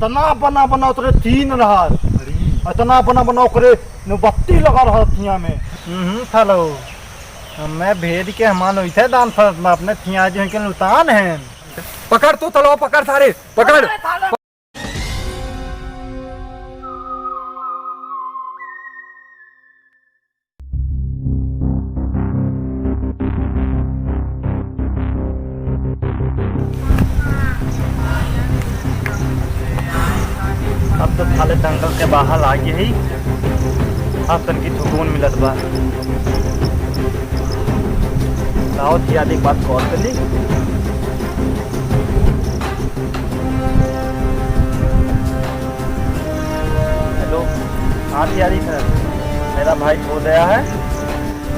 इतना बना बना उतरे 3 रहा, इतना बना बना करे बत्ती लगा रहा थिया में। हेलो, मैं भेद के हमान हुई थे दान फरत में अपने थिया जो के लुतान है। पकड़ तू तलवा पकड़ सारे पकड़। अब तो थाले दंगल के बाहर आ गई ही, अब तन की सुकून मिलत बा। लाओ थिया एक बात कॉल कर ली। हेलो, हाँ थियारी सर, मेरा भाई खो गया है।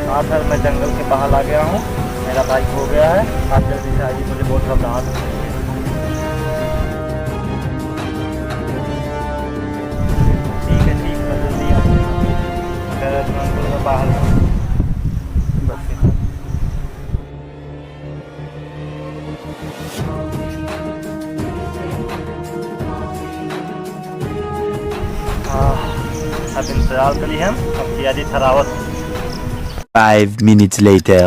हाँ सर, मैं जंगल के बाहर आ गया हूँ, मेरा भाई खो गया है। आप जल्दी से आइए, मुझे बहुत घबराहट है। बाहर अब इंतजार करिए हम, अब तैयारी थरावत। 5 minutes later.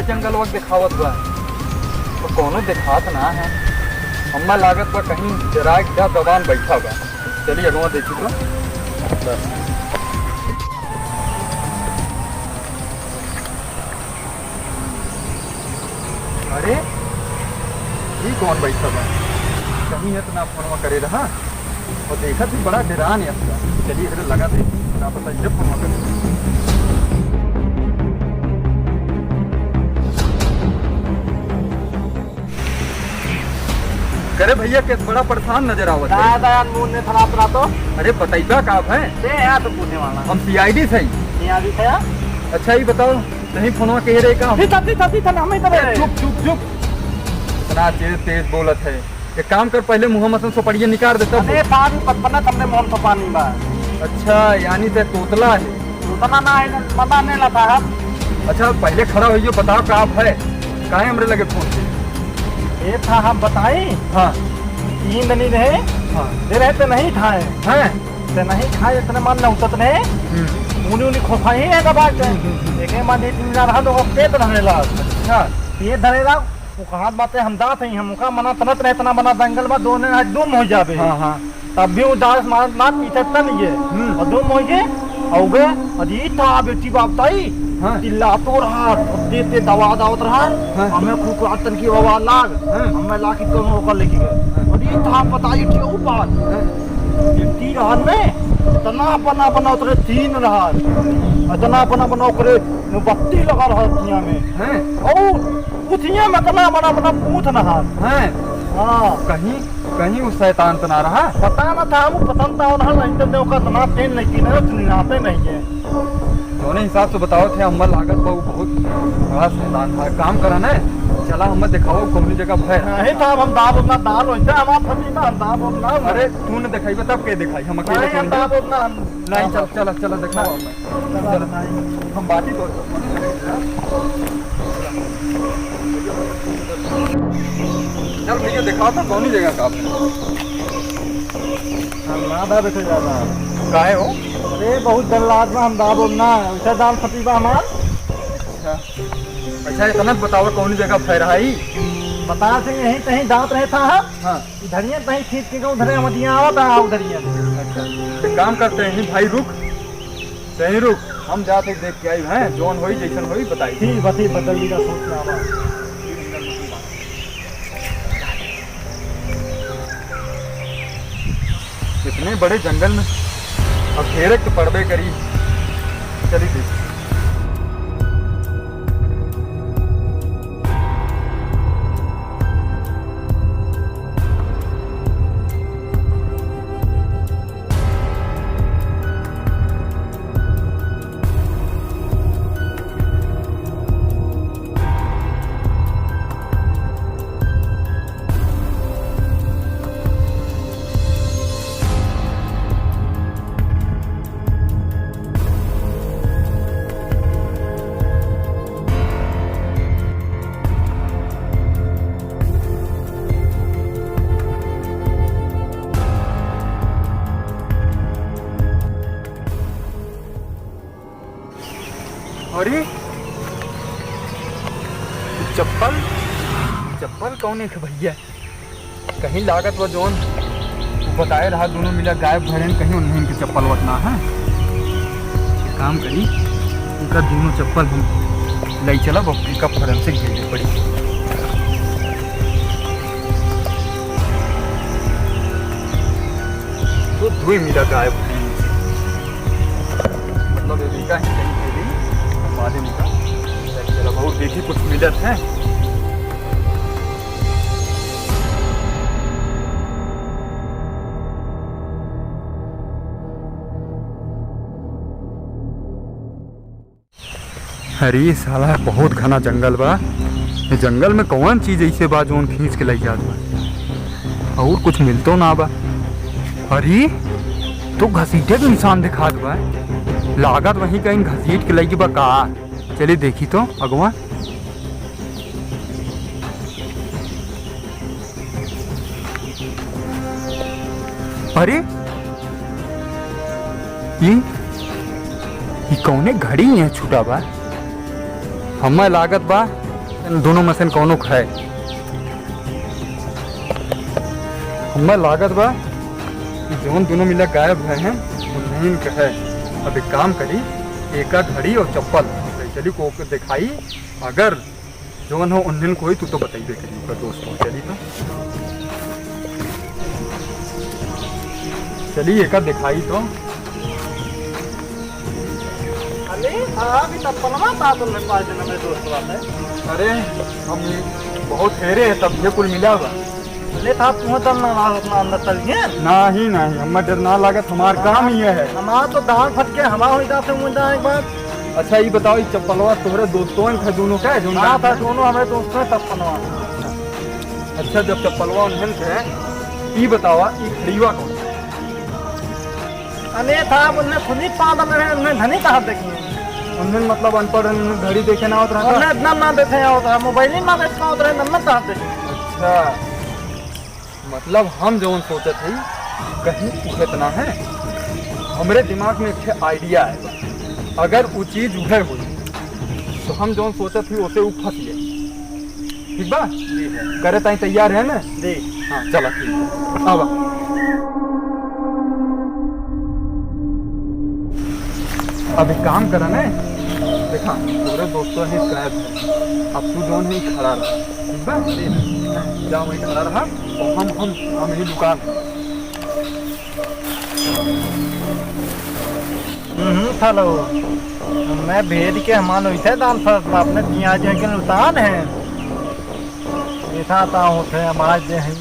जंगल वक्त दिखावत बा तो कोनो दिखात ना है। हम्मा लागत बा कहीं जरा क्या दबान बैठा बा। चलिए अगवा देखी तो। अरे ये कौन बैठा बा? कहीं इतना फोनवा करे रहा और देखा थी बड़ा डरान है इसका। चलिए इधर लगा दे, ना पता जब फोनवा करे। करे भैया के बड़ा परेशान नजर आवत है। मुंह ने थरा थरा तो। अरे बताइबा का है? दे यार तो पूछने वाला। हम सीआईडी से। सीआईडी से? अच्छा ये बताओ, नहीं फोनवा कह रहे का? हमें चुप चुप चुप, इतना तेज तेज बोलत है। एक काम कर, पहले मुहम्मद से सोपड़िया निकाल देता। अरे पानी पतना तुमने मोहन तो पानी बा। अच्छा यानी ते तोतला है। तोतला ना है, पता नहीं लगा है। अच्छा पहले खड़ा होइए, बताओ का आप है? काहे हमरे लगे फोन? ये था हम बताई। हाँ नींद नहीं रहे। हाँ दे रहे तो नहीं खाए हैं, तो नहीं खाए इतने मन न उतत ने उन्हीं खोफाई है दबा के एक मन इतना रहा तो पेट धरेला। अच्छा पेट धरेला वो कहा बातें हम दात हैं, हम का मना तनत रहे इतना बना दंगल में दोनों आज दुम हो जावे। हाँ हाँ तब भी वो दास मार पीछे तन ये और दुम हो गए और गए अजी था बेटी बाप ताई। हाँ चिल्ला तो रहा, देते दवा दावत रहा। हाँ हमें खूब आतन की आवाज लाग। हमें लाके तो होकर लेके गए और ये था बताई थी ऊपर ये रहा में इतना बना बना उतरे 3 रहा, इतना बना बना करे बत्ती लगा रहा थिया में हैं और उठिए में इतना बना बना पूछ रहा हैं। हाँ कहीं कहीं उस शैतान तो ना रहा। पता ना था, वो पसंद था और नहीं तो का इतना तेल नहीं की नहीं नहीं है। दोनों हिसाब से बताओ थे, हम लागत बहुत बड़ा शैतान था। काम करा ना, चला हम दिखाओ कौन जगह है। नहीं था हम दाब उतना दाल होता हमारा फटी ना दाब उतना। अरे तू ने दिखाई तब के दिखाई? हम अकेले नहीं दाब उतना नहीं। चल चल चल दिखाओ, हम बात ही तो। चल भैया दिखाओ तो कौन जगह का ना दाब से ज्यादा काहे हो? अरे बहुत जल्लाद में हम दाब उतना उसे दाल फटीबा हमार। अच्छा अच्छा इतना बताओ कौन जगह फैर रही? बता से यहीं कहीं दांत रहे था। हाँ इधरिया कहीं खींच के उधर मदिया आवत है उधरिया। अच्छा एक काम करते हैं भाई, रुक सही रुक, हम जाते देख के आई हैं, जोन होई जैसन होई बताई। ठीक बती बदली का सोच रहा। इतने बड़े जंगल में अब घेरे तो पड़बे करी। चली देख अरे चप्पल चप्पल कौन है भैया? कहीं लागत व जोन बताए रहा दोनों मिला गायब भरे कहीं उन्हें इनके चप्पल वतना है। एक काम करी उनका दोनों चप्पल हम ले चला बकरी का फॉरेंसिक भेजनी पड़ी। तो धुई मिला गायब भरे मतलब ये का ही कहीं भेजी बाद में चला बहुत देखी कुछ मिलत है। अरे साला बहुत घना जंगल बा। ये जंगल में कौन चीज ऐसे बा जोन खींच के ले जात बा और कुछ मिलतो ना बा। अरे तो घसीटे के निशान दिखात बा, लागत वहीं कहीं घसीट के लगी बा का। चलिए देखी तो अगवा। अरे ये कौने घड़ी है छूटा बा। हमें लागत बा दोनों में से कौनो है। हमें लागत बा जोन दोनों मिला गायब भय हैं उन्हीं का है। अब एक काम करी एक घड़ी और चप्पल चली को दिखाई, अगर जोन हो उन्हें कोई तो बताइए करी उसका दोस्त हो। चली तो चलिए एक दिखाई तो। अरे हम बहुत हेरे है तब ये कुल मिला बा। नहीं नहीं हमें डर ना लागत, हमार काम ही है। हमारा तो दांत फटके हमारा हो जाते मुंडा एक बार। अच्छा ये बताओ ये चप्पलवा तुम्हारे दोस्तों थे दोनों का जो हाँ था दोनों हमारे दोस्तों हैं तब बनवा। अच्छा जब चप्पलवा उन्हें थे ये बतावा ये खड़ीवा कौन? अने था उन्हें खुद ही पादा में उन्हें धनी कहा देखी उन्हें मतलब अनपढ़ घड़ी देखे ना होता उन्हें इतना ना देखे होता मोबाइल ही ना देखना होता है नम्बर कहा देखी। अच्छा मतलब हम जो सोचे थे कहीं इतना है। हमारे दिमाग में एक आइडिया है, अगर वो चीज उधर हुई तो हम जो सोचे थे उसे वो फंस गए। ठीक बा करे ताई तैयार है ना? जी हाँ चला ठीक है अब अब एक काम करा ना, देखा पूरे दोस्तों ही गायब है। अब तू जो नहीं खड़ा रहा ठीक बा, जाओ वहीं खड़ा रहा और हम यही दुकान हेलो मैं भेज के हमान हुई थे दान फर्स्ट आपने दिया जो कि उतान है ऐसा आता होते हमारा जो है।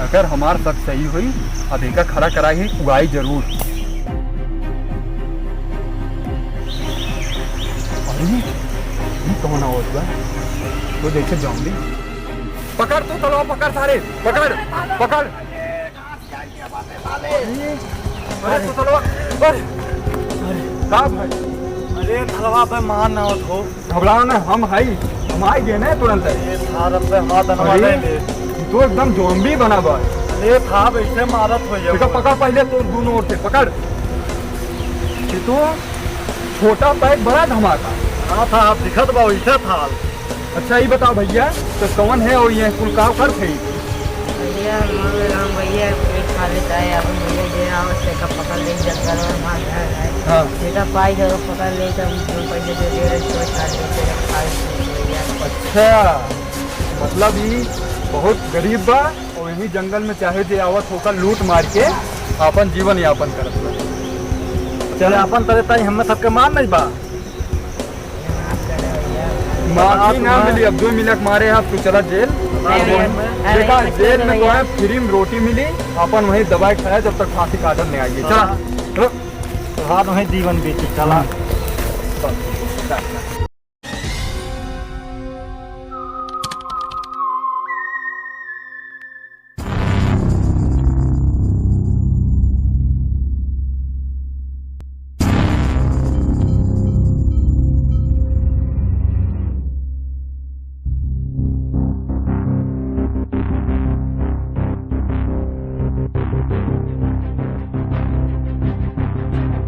अगर हमार शक सही हुई अब एक खड़ा कराई उगाई जरूर। अरे ये कौन आवाज बा? तो देखे जाऊंगी। पकड़ तो चलो पकड़ सारे पकड़ पकड़। अरे तो चलो अरे का भाई? अरे थलवा पे मान ना हो घबराओ ना हम हाई हम आई गए ना तुरंत। भारत पे हमारा धनवा लेंगे तो एकदम जोम्बी बना बा। अरे था वैसे मारत हो जाए। पकड़ पहले तो दोनों ओर से पकड़। तो छोटा पैक बड़ा धमाका। हाँ था आप दिखत बा वैसे था। अच्छा ये बताओ भैया तो कौन है और ये कुल काम कर थे? भैया भैया पेट खा लेता है अपन भैया जे आवश्य का पकड़ ले जंगल में भाग रहा है। हाँ बेटा पाई जगह पकड़ ले तब जो पैसे दे दे रहे तो खा लेते हैं। अच्छा मतलब ये बहुत गरीब बा और यही जंगल में चाहे जे आवत होकर लूट मार के अपन जीवन यापन करत बा। चले अपन तरह ताई हमें सबके मान नहीं बा। माफी ना मिली अब जो मिलक मारे आप तो चला जेल। देखा जेल में तो है फ्री में रोटी मिली अपन वही दवाई खाया जब तक फांसी का आर्डर नहीं आएगी। चला हाथ में जीवन बीती चला।